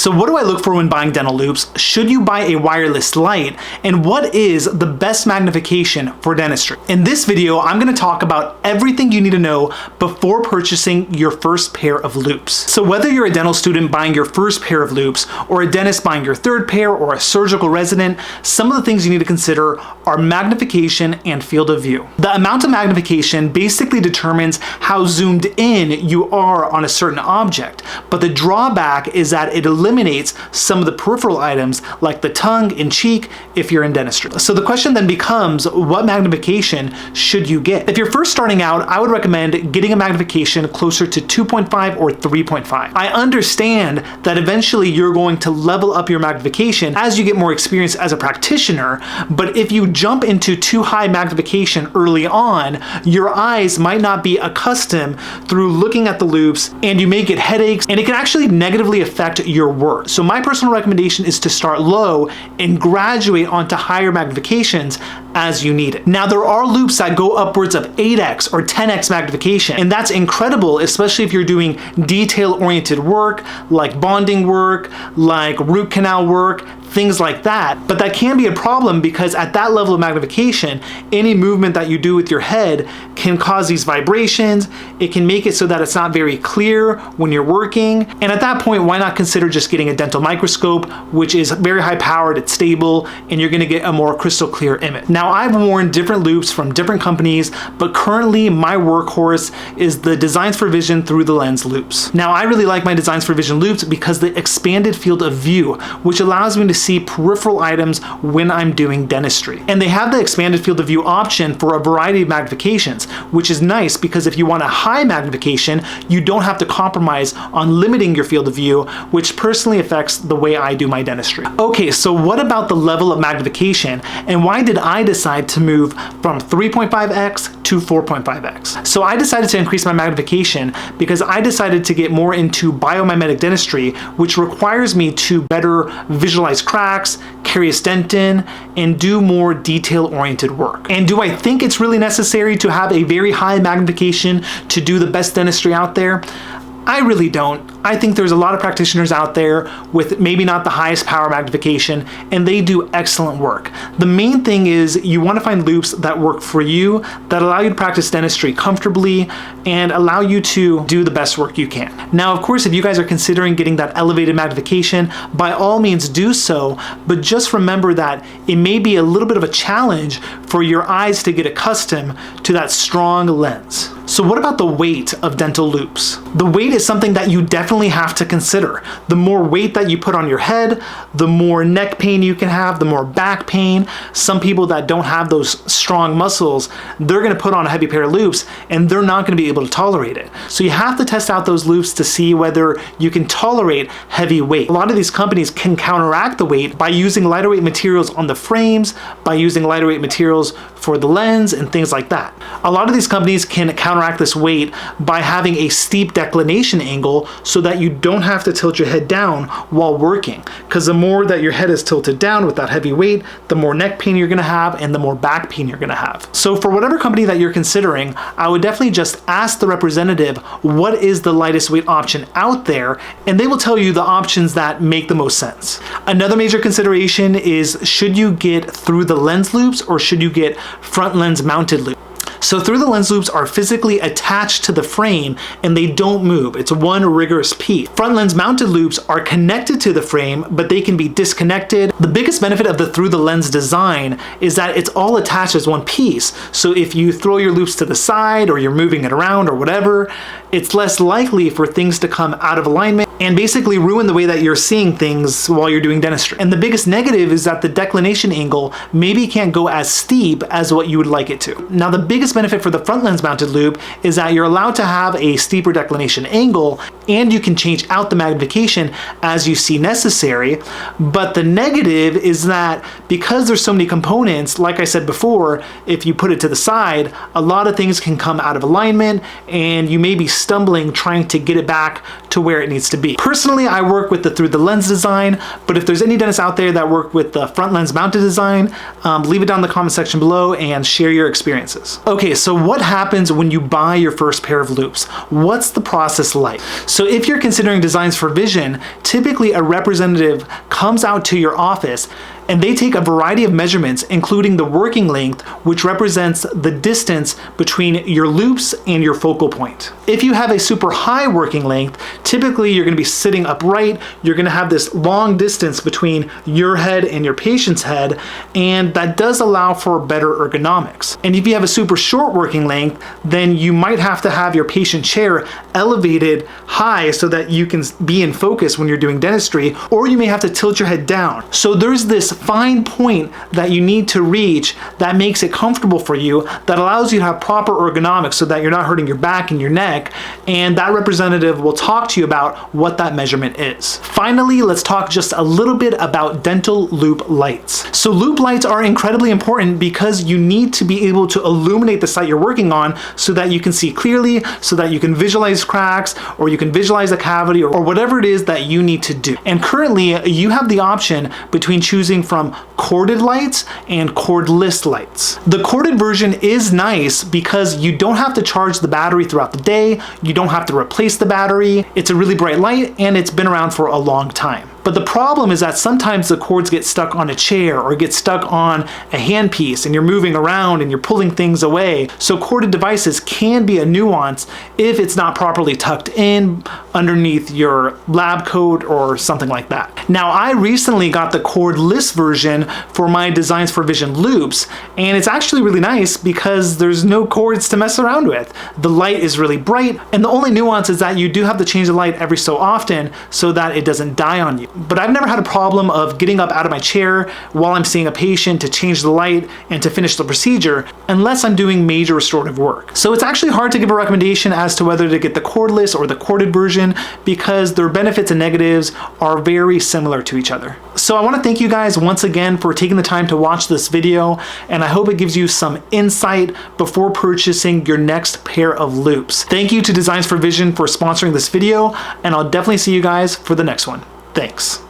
So what do I look for when buying dental loupes? Should you buy a wireless light? And what is the best magnification for dentistry? In this video, I'm going to talk about everything you need to know before purchasing your first pair of loupes. So whether you're a dental student buying your first pair of loupes, or a dentist buying your third pair, or a surgical resident, some of the things you need to consider are magnification and field of view. The amount of magnification basically determines how zoomed in you are on a certain object, but the drawback is that it eliminates some of the peripheral items like the tongue and cheek if you're in dentistry. So the question then becomes, what magnification should you get? If you're first starting out, I would recommend getting a magnification closer to 2.5 or 3.5. I understand that eventually you're going to level up your magnification as you get more experience as a practitioner, but if you jump into too high magnification early on, your eyes might not be accustomed through looking at the loupes, and you may get headaches, and it can actually negatively affect your work. So my personal recommendation is to start low and graduate onto higher magnifications as you need it. Now, there are loupes that go upwards of 8x or 10x magnification, and that's incredible, especially if you're doing detail-oriented work, like bonding work, like root canal work, things like that. But that can be a problem because at that level of magnification, any movement that you do with your head can cause these vibrations. It can make it so that it's not very clear when you're working. And at that point, why not consider just getting a dental microscope, which is very high powered, it's stable, and you're gonna get a more crystal clear image. Now, I've worn different loupes from different companies, but currently my workhorse is the Designs for Vision through the lens loupes. Now, I really like my Designs for Vision loupes because the expanded field of view, which allows me to see peripheral items when I'm doing dentistry. And they have the expanded field of view option for a variety of magnifications, which is nice because if you want a high magnification, you don't have to compromise on limiting your field of view, which personally affects the way I do my dentistry. Okay, so what about the level of magnification, and why did I decide to move from 3.5x to 4.5x? So I decided to increase my magnification because I decided to get more into biomimetic dentistry, which requires me to better visualize cracks, caries dentin, and do more detail-oriented work. And do I think it's really necessary to have a very high magnification to do the best dentistry out there? I really don't. I think there's a lot of practitioners out there with maybe not the highest power magnification, and they do excellent work. The main thing is you want to find loupes that work for you, that allow you to practice dentistry comfortably and allow you to do the best work you can. Now, of course, if you guys are considering getting that elevated magnification, by all means do so, but just remember that it may be a little bit of a challenge for your eyes to get accustomed to that strong lens. So what about the weight of dental loupes? The weight is something that you definitely have to consider. The more weight that you put on your head, the more neck pain you can have, the more back pain. Some people that don't have those strong muscles, they're gonna put on a heavy pair of loupes and they're not gonna be able to tolerate it. So you have to test out those loupes to see whether you can tolerate heavy weight. A lot of these companies can counteract the weight by using lighter weight materials on the frames, by using lighter weight materials for the lens and things like that. A lot of these companies can counteract this weight by having a steep declination angle so that you don't have to tilt your head down while working. Because the more that your head is tilted down with that heavy weight, the more neck pain you're gonna have and the more back pain you're gonna have. So for whatever company that you're considering, I would definitely just ask the representative what is the lightest weight option out there, and they will tell you the options that make the most sense. Another major consideration is, should you get through the lens loupes or should you get front lens mounted loupes? So through the lens loupes are physically attached to the frame and they don't move. It's one rigorous piece. Front lens mounted loupes are connected to the frame, but they can be disconnected. The biggest benefit of the through the lens design is that it's all attached as one piece. So if you throw your loupes to the side or you're moving it around or whatever, it's less likely for things to come out of alignment and basically ruin the way that you're seeing things while you're doing dentistry. And the biggest negative is that the declination angle maybe can't go as steep as what you would like it to. Now, the biggest benefit for the front lens mounted loupe is that you're allowed to have a steeper declination angle and you can change out the magnification as you see necessary. But the negative is that because there's so many components, like I said before, if you put it to the side, a lot of things can come out of alignment and you may be stumbling trying to get it back to where it needs to be. be. Personally, I work with the through the lens design, but if there's any dentists out there that work with the front lens mounted design, leave it down in the comment section below and share your experiences. Okay, so what happens when you buy your first pair of loupes? What's the process like? So if you're considering designs for vision, typically a representative comes out to your office and they take a variety of measurements, including the working length, which represents the distance between your loupes and your focal point. If you have a super high working length, typically you're gonna be sitting upright, you're gonna have this long distance between your head and your patient's head, and that does allow for better ergonomics. And if you have a super short working length, then you might have to have your patient chair elevated high so that you can be in focus when you're doing dentistry, or you may have to tilt your head down. So there's this fine point that you need to reach that makes it comfortable for you, that allows you to have proper ergonomics so that you're not hurting your back and your neck, and that representative will talk to you about what that measurement is. Finally, let's talk just a little bit about dental loupe lights. So loupe lights are incredibly important because you need to be able to illuminate the site you're working on so that you can see clearly, so that you can visualize cracks, or you can visualize a cavity, or whatever it is that you need to do. And currently, you have the option between choosing from corded lights and cordless lights. The corded version is nice because you don't have to charge the battery throughout the day, you don't have to replace the battery, it's a really bright light, and it's been around for a long time. But the problem is that sometimes the cords get stuck on a chair or get stuck on a handpiece and you're moving around and you're pulling things away. So corded devices can be a nuance if it's not properly tucked in underneath your lab coat or something like that. Now, I recently got the cordless version for my Designs for Vision loupes, and it's actually really nice because there's no cords to mess around with. The light is really bright, and the only nuance is that you do have to change the light every so often so that it doesn't die on you. But I've never had a problem of getting up out of my chair while I'm seeing a patient to change the light and to finish the procedure, unless I'm doing major restorative work. So it's actually hard to give a recommendation as to whether to get the cordless or the corded version because their benefits and negatives are very similar to each other. So I want to thank you guys once again for taking the time to watch this video, and I hope it gives you some insight before purchasing your next pair of loupes. Thank you to Designs for Vision for sponsoring this video, and I'll definitely see you guys for the next one. Thanks.